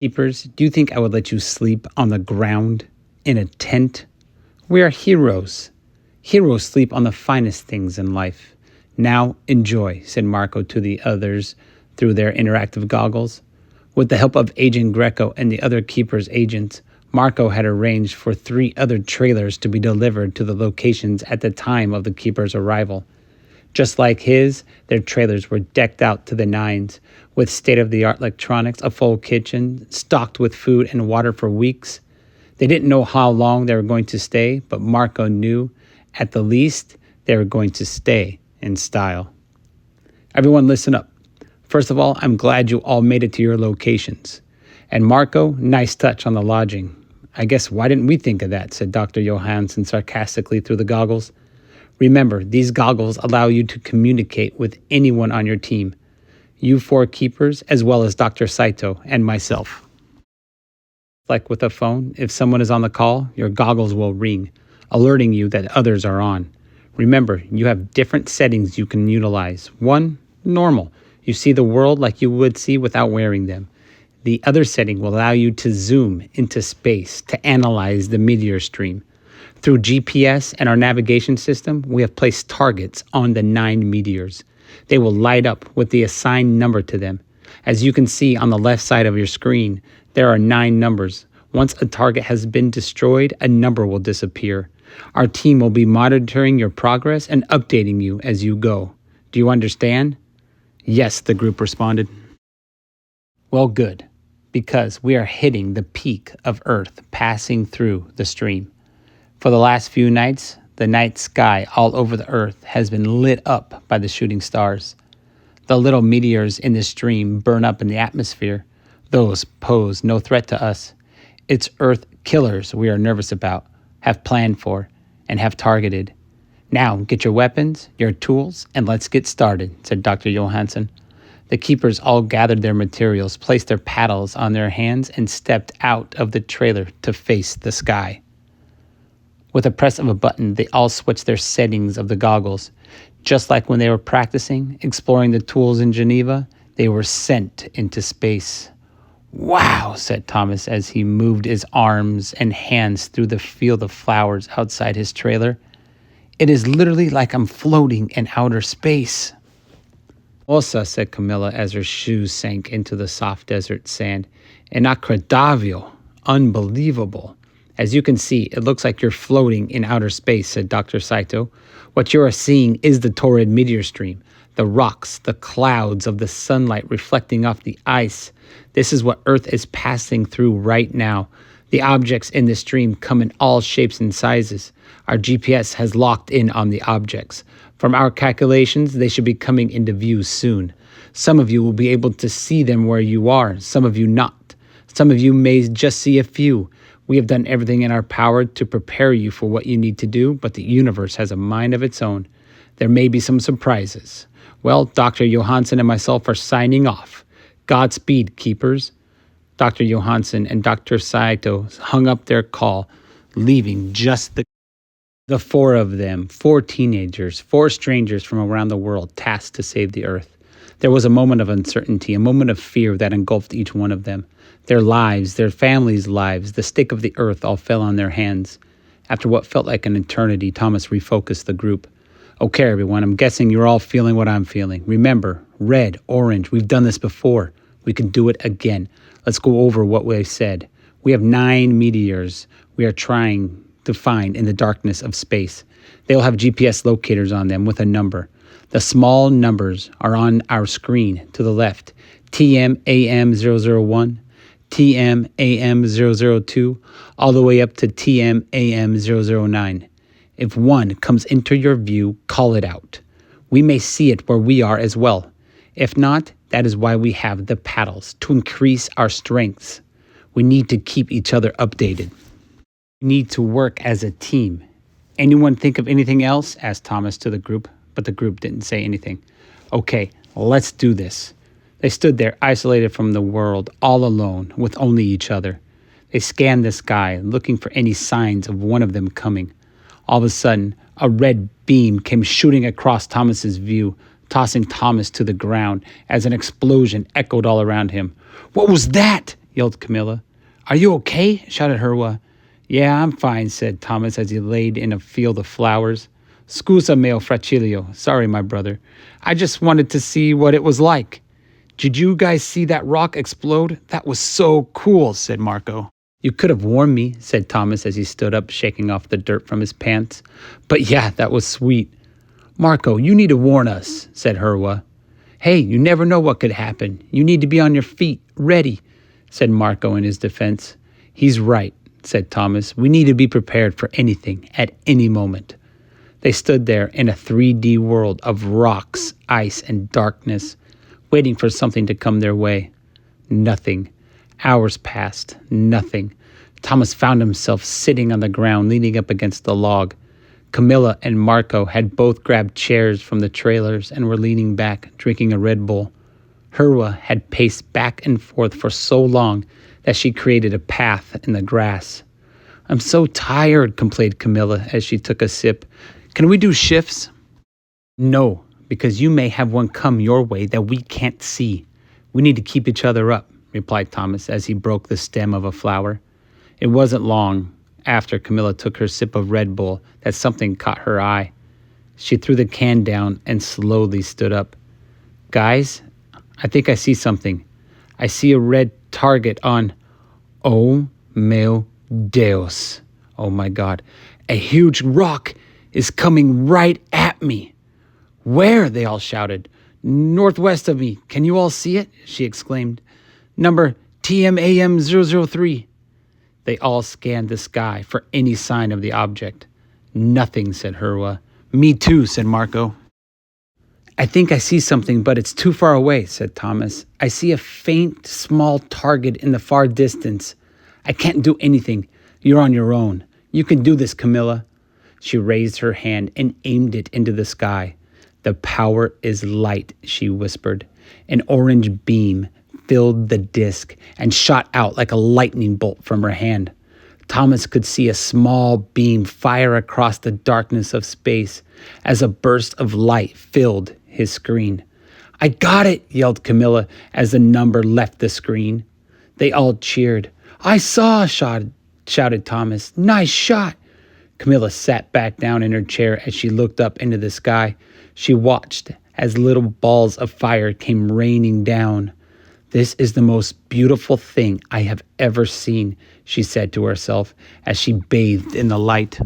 Keepers, do you think I would let you sleep on the ground in a tent? We are heroes. Heroes sleep on the finest things in life. Now enjoy, said Marco to the others through their interactive goggles. With the help of Agent Greco and the other Keepers agents, Marco had arranged for 3 other trailers to be delivered to the locations at the time of the Keepers' arrival. Just like his, their trailers were decked out to the nines, with state-of-the-art electronics, a full kitchen, stocked with food and water for weeks. They didn't know how long they were going to stay, but Marco knew, at the least, they were going to stay in style. Everyone listen up. First of all, I'm glad you all made it to your locations. And Marco, nice touch on the lodging. I guess why didn't we think of that, said Dr. Johansson sarcastically through the goggles. Remember, these goggles allow you to communicate with anyone on your team. You 4 Keepers, as well as Dr. Saito and myself. Like with a phone, if someone is on the call, your goggles will ring, alerting you that others are on. Remember, you have different settings you can utilize. 1, normal. You see the world like you would see without wearing them. The other setting will allow you to zoom into space to analyze the meteor stream. Through GPS and our navigation system, we have placed targets on the 9 meteors. They will light up with the assigned number to them. As you can see on the left side of your screen, there are 9 numbers. Once a target has been destroyed, a number will disappear. Our team will be monitoring your progress and updating you as you go. Do you understand? Yes, the group responded. Well, good, because we are hitting the peak of Earth passing through the stream. For the last few nights, the night sky all over the Earth has been lit up by the shooting stars. The little meteors in the stream burn up in the atmosphere. Those pose no threat to us. It's Earth killers we are nervous about, have planned for, and have targeted. Now, get your weapons, your tools, and let's get started, said Dr. Johansson. The Keepers all gathered their materials, placed their paddles on their hands, and stepped out of the trailer to face the sky. With a press of a button, they all switched their settings of the goggles. Just like when they were practicing, exploring the tools in Geneva, they were sent into space. Wow, said Thomas as he moved his arms and hands through the field of flowers outside his trailer. It is literally like I'm floating in outer space. Osa, said Camilla as her shoes sank into the soft desert sand. Inacreditable, unbelievable. As you can see, it looks like you're floating in outer space, said Dr. Saito. What you are seeing is the torrid meteor stream, the rocks, the clouds of the sunlight reflecting off the ice. This is what Earth is passing through right now. The objects in the stream come in all shapes and sizes. Our GPS has locked in on the objects. From our calculations, they should be coming into view soon. Some of you will be able to see them where you are, some of you not. Some of you may just see a few. We have done everything in our power to prepare you for what you need to do, but the universe has a mind of its own. There may be some surprises. Well, Dr. Johansson and myself are signing off. Godspeed, Keepers. Dr. Johansson and Dr. Saito hung up their call, leaving just the 4 of them, 4 teenagers, 4 strangers from around the world tasked to save the Earth. There was a moment of uncertainty, a moment of fear that engulfed each one of them. Their lives, their families' lives, the stake of the Earth all fell on their hands. After what felt like an eternity, Thomas refocused the group. Okay, everyone, I'm guessing you're all feeling what I'm feeling. Remember, red, orange, we've done this before. We can do it again. Let's go over what we said. We have 9 meteors we are trying to find in the darkness of space. They'll have GPS locators on them with a number. The small numbers are on our screen to the left. TMAM001, TMAM002, all the way up to TMAM009. If one comes into your view, call it out. We may see it where we are as well. If not, that is why we have the paddles, to increase our strengths. We need to keep each other updated. We need to work as a team. Anyone think of anything else? Asked Thomas to the group, but the group didn't say anything. Okay, let's do this. They stood there isolated from the world, all alone, with only each other. They scanned the sky, looking for any signs of one of them coming. All of a sudden, a red beam came shooting across Thomas's view, tossing Thomas to the ground as an explosion echoed all around him. "What was that?" yelled Camilla. Are you okay? Shouted Herwa. Yeah, I'm fine, said Thomas as he laid in a field of flowers. Scusa mio fratello. Sorry, my brother. I just wanted to see what it was like. Did you guys see that rock explode? That was so cool, said Marco. You could have warned me, said Thomas as he stood up, shaking off the dirt from his pants. But yeah, that was sweet. Marco, you need to warn us, said Herwa. Hey, you never know what could happen. You need to be on your feet, ready, said Marco in his defense. He's right, said Thomas. We need to be prepared for anything at any moment. They stood there in a 3D world of rocks, ice, and darkness, waiting for something to come their way. Nothing. Hours passed. Nothing. Thomas found himself sitting on the ground, leaning up against the log. Camilla and Marco had both grabbed chairs from the trailers and were leaning back, drinking a Red Bull. Herwa had paced back and forth for so long that she created a path in the grass. I'm so tired, complained Camilla as she took a sip. Can we do shifts? No, because you may have one come your way that we can't see. We need to keep each other up, replied Thomas as he broke the stem of a flower. It wasn't long after Camilla took her sip of Red Bull that something caught her eye. She threw the can down and slowly stood up. Guys, I think I see something. I see a red target on... Oh, meu Deus. Oh my God. A huge rock is coming right at me. Where? They all shouted. Northwest of me. Can you all see it? She exclaimed. Number TMAM003. They all scanned the sky for any sign of the object. Nothing, said Herwa. Me too, said Marco. I think I see something, but it's too far away, said Thomas. I see a faint, small target in the far distance. I can't do anything. You're on your own. You can do this, Camilla. She raised her hand and aimed it into the sky. The power is light, she whispered. An orange beam filled the disc and shot out like a lightning bolt from her hand. Thomas could see a small beam fire across the darkness of space as a burst of light filled his screen. I got it, yelled Camilla as the number left the screen. They all cheered. I saw, shouted Thomas. Nice shot. Camilla sat back down in her chair as she looked up into the sky. She watched as little balls of fire came raining down. This is the most beautiful thing I have ever seen, she said to herself as she bathed in the light.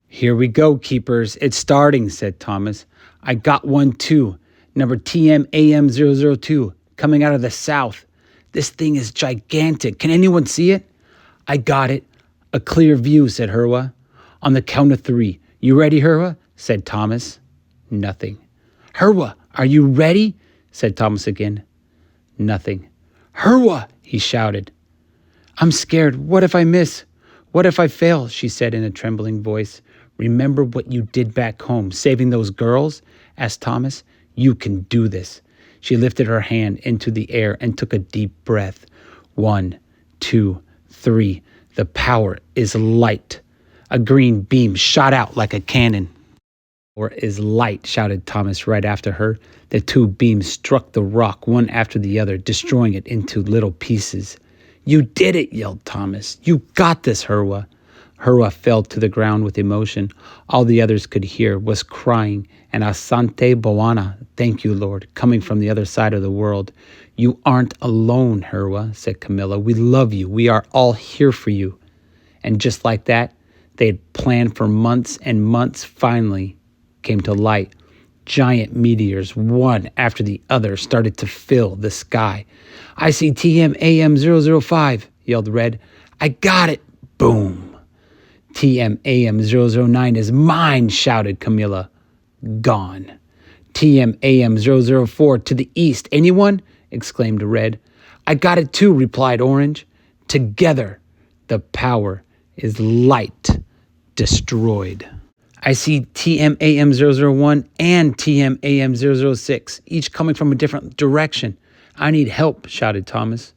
Here we go, keepers. It's starting, said Thomas. I got one too. Number TMAM002, coming out of the south. This thing is gigantic. Can anyone see it? I got it. A clear view, said Herwa. On the count of 3. You ready, Herwa? Said Thomas. Nothing. Herwa, are you ready? Said Thomas again. Nothing. Herwa, he shouted. I'm scared. What if I miss? What if I fail? She said in a trembling voice. Remember what you did back home, saving those girls? Asked Thomas. You can do this. She lifted her hand into the air and took a deep breath. 1, 2, 3. The power is light. A green beam shot out like a cannon. Or is light, shouted Thomas right after her. The 2 beams struck the rock one after the other, destroying it into little pieces. You did it, yelled Thomas. You got this, Herwa. Herwa fell to the ground with emotion. All the others could hear was crying and Asante Boana, thank you, Lord, coming from the other side of the world. You aren't alone, Herwa, said Camilla. We love you. We are all here for you. And just like that, they had planned for months and months finally came to light. Giant meteors, one after the other, started to fill the sky. I see TMAM005, yelled Red. I got it. Boom. TMAM009 is mine, shouted Camilla. Gone. TMAM004 to the east. Anyone? Exclaimed Red. I got it too, replied Orange. Together, the power is light destroyed. I see TMAM001 and TMAM006, each coming from a different direction. I need help, shouted Thomas.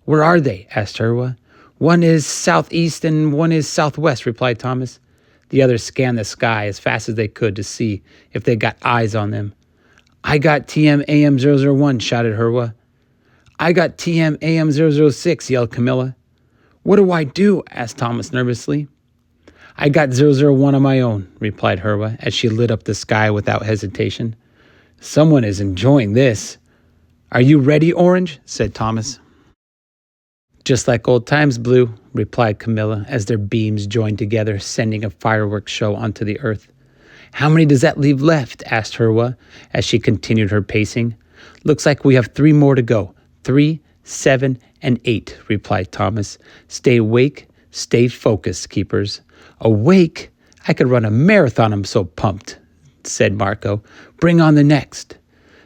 Where are they? Asked Herwa. One is southeast and one is southwest, replied Thomas. The others scanned the sky as fast as they could to see if they got eyes on them. I got TMAM001, shouted Herwa. I got TM AM006, yelled Camilla. What do I do? Asked Thomas nervously. I got 001 on my own, replied Herwa as she lit up the sky without hesitation. Someone is enjoying this. Are you ready, Orange? Said Thomas. Just like old times, Blue, replied Camilla as their beams joined together, sending a fireworks show onto the earth. How many does that leave left? Asked Herwa as she continued her pacing. Looks like we have 3 more to go. 3, 7, and 8, replied Thomas. Stay awake, stay focused, keepers. Awake? I could run a marathon, I'm so pumped, said Marco. Bring on the next.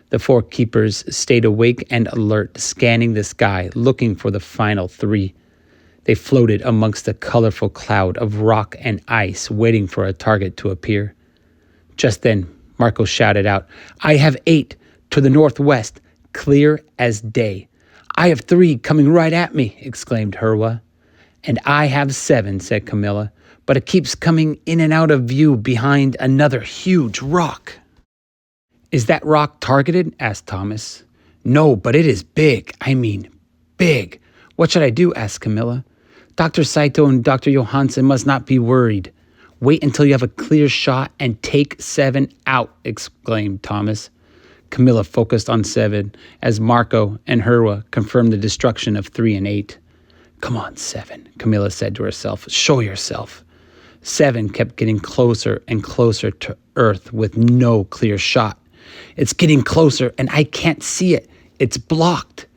The 4 keepers stayed awake and alert, scanning the sky, looking for the final 3. They floated amongst a colorful cloud of rock and ice, waiting for a target to appear. Just then, Marco shouted out, I have 8 to the northwest, clear as day. I have 3 coming right at me, exclaimed Herwa. And I have 7, said Camilla, but it keeps coming in and out of view behind another huge rock. Is that rock targeted? Asked Thomas. No, but it is big. I mean, big. What should I do? Asked Camilla. Dr. Saito and Dr. Johansson must not be worried. Wait until you have a clear shot and take 7 out, exclaimed Thomas. Camilla focused on 7 as Marco and Herwa confirmed the destruction of 3 and 8. Come on, 7, Camilla said to herself. Show yourself. 7 kept getting closer and closer to Earth with no clear shot. It's getting closer and I can't see it. It's blocked.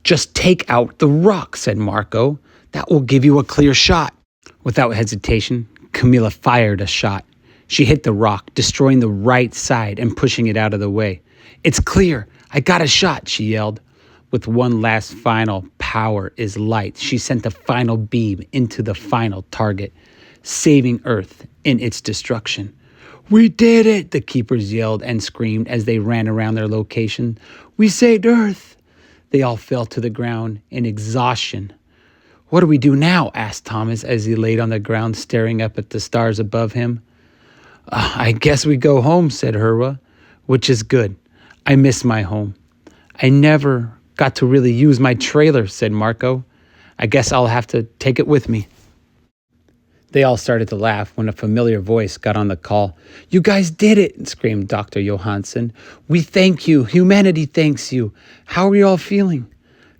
Just take out the rock, said Marco. That will give you a clear shot. Without hesitation, Camilla fired a shot. She hit the rock, destroying the right side and pushing it out of the way. It's clear. I got a shot, she yelled. With one last final power is light, she sent the final beam into the final target, saving Earth in its destruction. We did it, the keepers yelled and screamed as they ran around their location. We saved Earth. They all fell to the ground in exhaustion. What do we do now? Asked Thomas as he laid on the ground staring up at the stars above him. I guess we go home, said Herwa, which is good. I miss my home. I never got to really use my trailer, said Marco. I guess I'll have to take it with me. They all started to laugh when a familiar voice got on the call. You guys did it, screamed Dr. Johansson. We thank you. Humanity thanks you. How are you all feeling?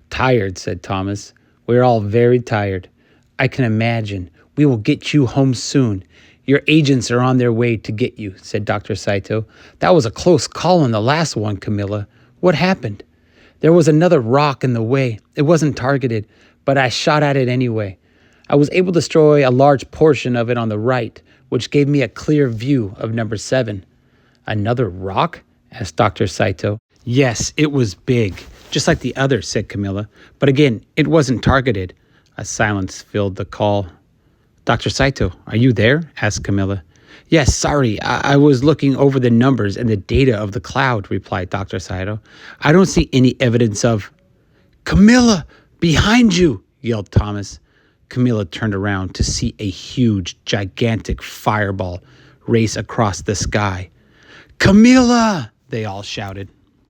Tired, said Thomas. We're all very tired. I can imagine. We will get you home soon. Your agents are on their way to get you, said Dr. Saito. That was a close call on the last one, Camilla. What happened? There was another rock in the way. It wasn't targeted, but I shot at it anyway. I was able to destroy a large portion of it on the right, which gave me a clear view of number 7. Another rock? Asked Dr. Saito. Yes, it was big, just like the other, said Camilla. But again, it wasn't targeted. A silence filled the call. Dr. Saito, are you there? Asked Camilla. Yes, sorry, I was looking over the numbers and the data of the cloud, replied Dr. Saito. I don't see any evidence of... Camilla, behind you, yelled Thomas. Camilla turned around to see a huge, gigantic fireball race across the sky. Camilla! They all shouted.